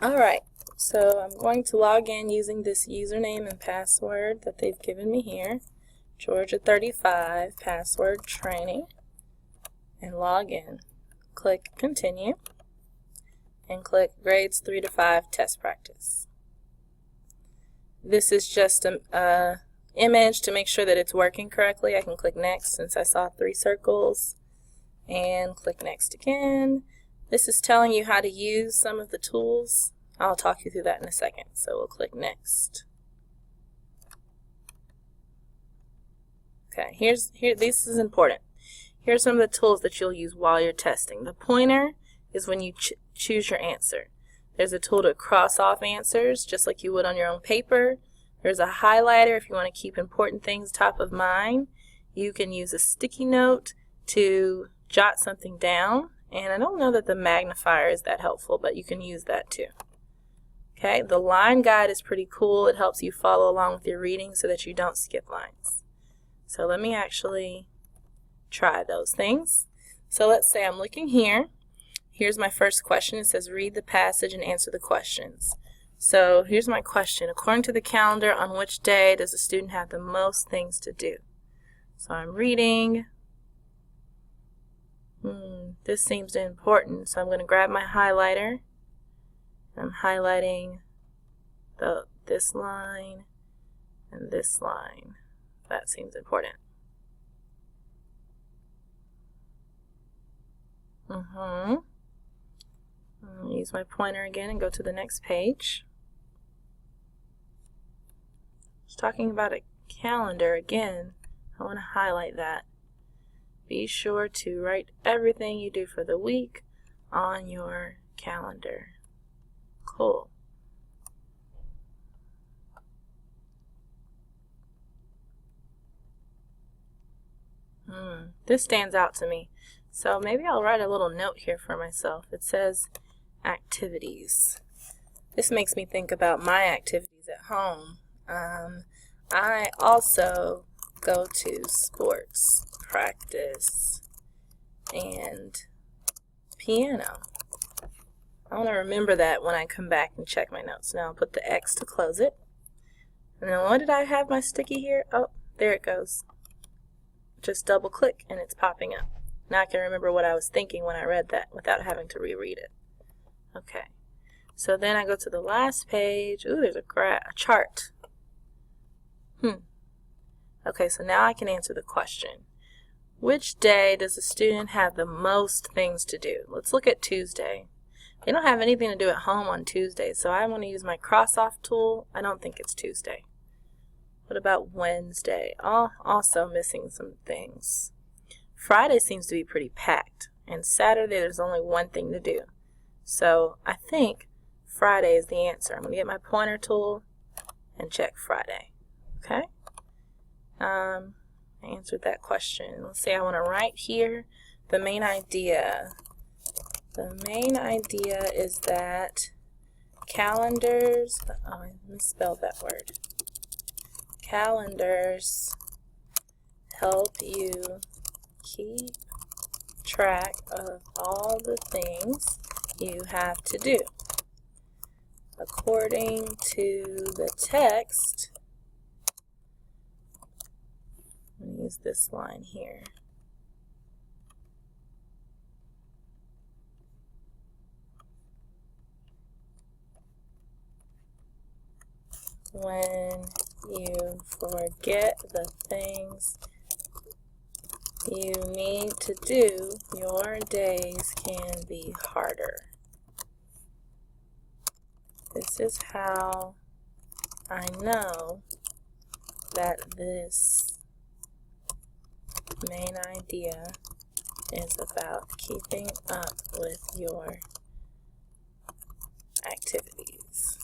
Alright, so I'm going to log in using this username and password that they've given me here, Georgia35 password training, and log in. Click continue and click grades 3 to 5 test practice. This is just an image to make sure that it's working correctly. I can click next since I saw 3 circles, and click next again. This is telling you how to use some of the tools. I'll talk you through that in a second. So we'll click next. Okay, this is important. Here's some of the tools that you'll use while you're testing. The pointer is when you choose your answer. There's a tool to cross off answers just like you would on your own paper. There's a highlighter if you want to keep important things top of mind. You can use a sticky note to jot something down. And I don't know that the magnifier is that helpful, but you can use that too. Okay, the line guide is pretty cool. It helps you follow along with your reading so that you don't skip lines. So let me actually try those things. So let's say I'm looking here. Here's my first question. It says read the passage and answer the questions. So here's my question. According to the calendar, on which day does the student have the most things to do? So I'm reading. This seems important, so I'm going to grab my highlighter. I'm highlighting this line and this line. That seems important. I'm going to use my pointer again and go to the next page. It's talking about a calendar again. I want to highlight that. Be sure to write everything you do for the week on your calendar. Cool. This stands out to me. So maybe I'll write a little note here for myself. It says activities. This makes me think about my activities at home. I also go to sports practice and piano. I want to remember that when I come back and check my notes. Now I'll put the X to close it. And then what did I have my sticky here? Oh, there it goes. Just double click and it's popping up. Now I can remember what I was thinking when I read that without having to reread it. Okay. So then I go to the last page. Ooh, there's a chart. Okay, so now I can answer the question. Which day does the student have the most things to do? Let's look at Tuesday. They don't have anything to do at home on Tuesday, so I'm going to use my cross-off tool. I don't think it's Tuesday. What about Wednesday? Oh, also missing some things. Friday seems to be pretty packed, and Saturday there's only one thing to do. So I think Friday is the answer. I'm going to get my pointer tool and check Friday. Okay? I answered that question. Let's say I want to write here the main idea. The main idea is that calendars, oh, I misspelled that word. Calendars help you keep track of all the things you have to do. According to the text, I'm going to use this line here. When you forget the things you need to do, your days can be harder. This is how I know that this main idea is about keeping up with your activities.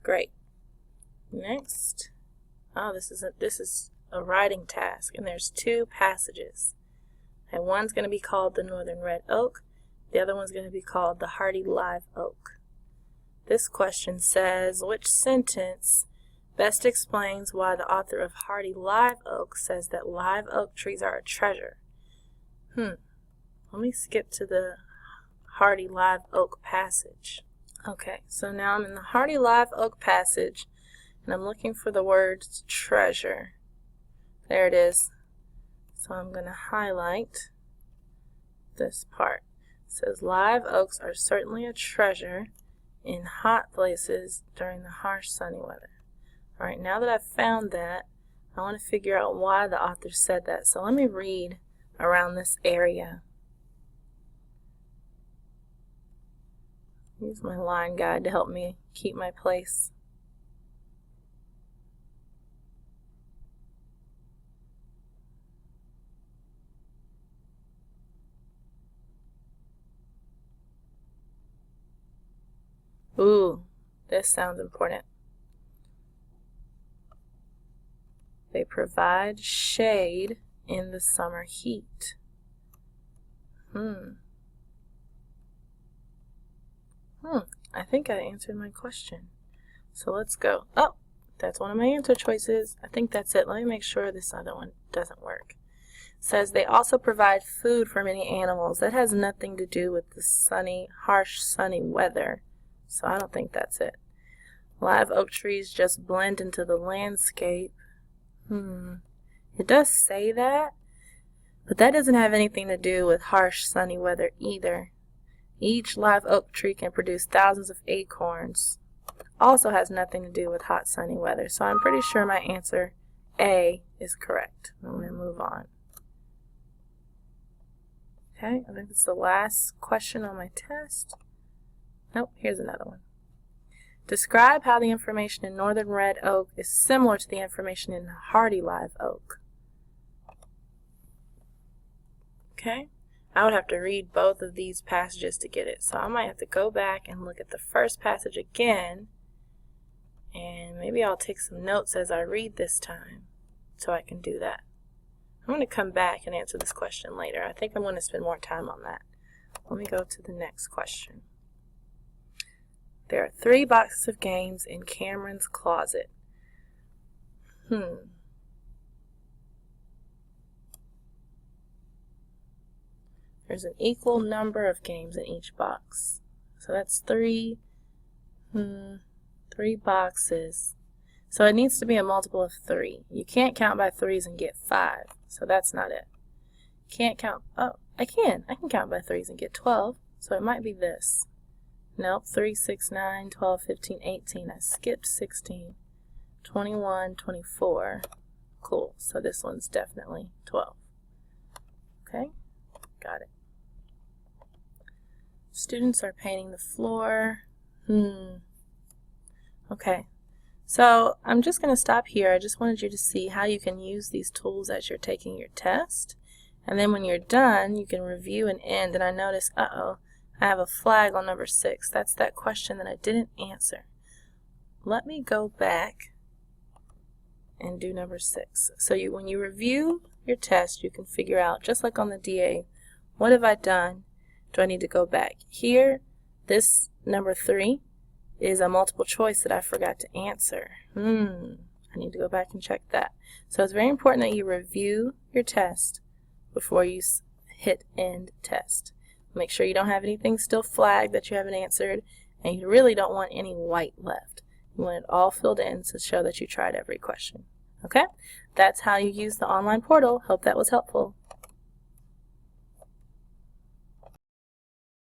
Great. Next. Oh, this is a writing task, and there's 2 passages. And one's going to be called the Northern Red Oak. The other one's going to be called the Hardy Live Oak. This question says, which sentence best explains why the author of Hardy Live Oak says that live oak trees are a treasure? Let me skip to the Hardy Live Oak Passage. Okay, so now I'm in the Hardy Live Oak Passage, and I'm looking for the words treasure. There it is. So I'm going to highlight this part. It says live oaks are certainly a treasure in hot places during the harsh sunny weather. Alright, now that I've found that, I want to figure out why the author said that. So let me read around this area. Use my line guide to help me keep my place. Ooh, this sounds important. They provide shade in the summer heat. I think I answered my question. So let's go. Oh, that's one of my answer choices. I think that's it. Let me make sure this other one doesn't work. It says they also provide food for many animals. That has nothing to do with the harsh sunny weather. So I don't think that's it. Live oak trees just blend into the landscape. It does say that, but that doesn't have anything to do with harsh sunny weather either. Each live oak tree can produce thousands of acorns. Also has nothing to do with hot sunny weather. So I'm pretty sure my answer A is correct. I'm going to move on. Okay, I think it's the last question on my test. Nope, here's another one. Describe how the information in northern red oak is similar to the information in hardy live oak. Okay, I would have to read both of these passages to get it. So I might have to go back and look at the first passage again, and maybe I'll take some notes as I read this time so I can do that. I'm going to come back and answer this question later. I think I'm going to spend more time on that. Let me go to the next question. There are 3 boxes of games in Cameron's closet. There's an equal number of games in each box. So that's 3 boxes. So it needs to be a multiple of 3. You can't count by 3s and get 5. So that's not it. Can't count. Oh, I can. I can count by 3s and get 12. So it might be this. Nope, 3, 6, 9, 12, 15, 18. I skipped 16. 21, 24. Cool. So this one's definitely 12. Okay, got it. Students are painting the floor. Okay, so I'm just going to stop here. I just wanted you to see how you can use these tools as you're taking your test. And then when you're done, you can review and end. And I notice, I have a flag on number 6. That's that question that I didn't answer. Let me go back and do number 6. So when you review your test, you can figure out, just like on the DA, what have I done? Do I need to go back? Here, this number 3 is a multiple choice that I forgot to answer. I need to go back and check that. So it's very important that you review your test before you hit end test. Make sure you don't have anything still flagged that you haven't answered, and you really don't want any white left. You want it all filled in to show that you tried every question. Okay? That's how you use the online portal. Hope that was helpful.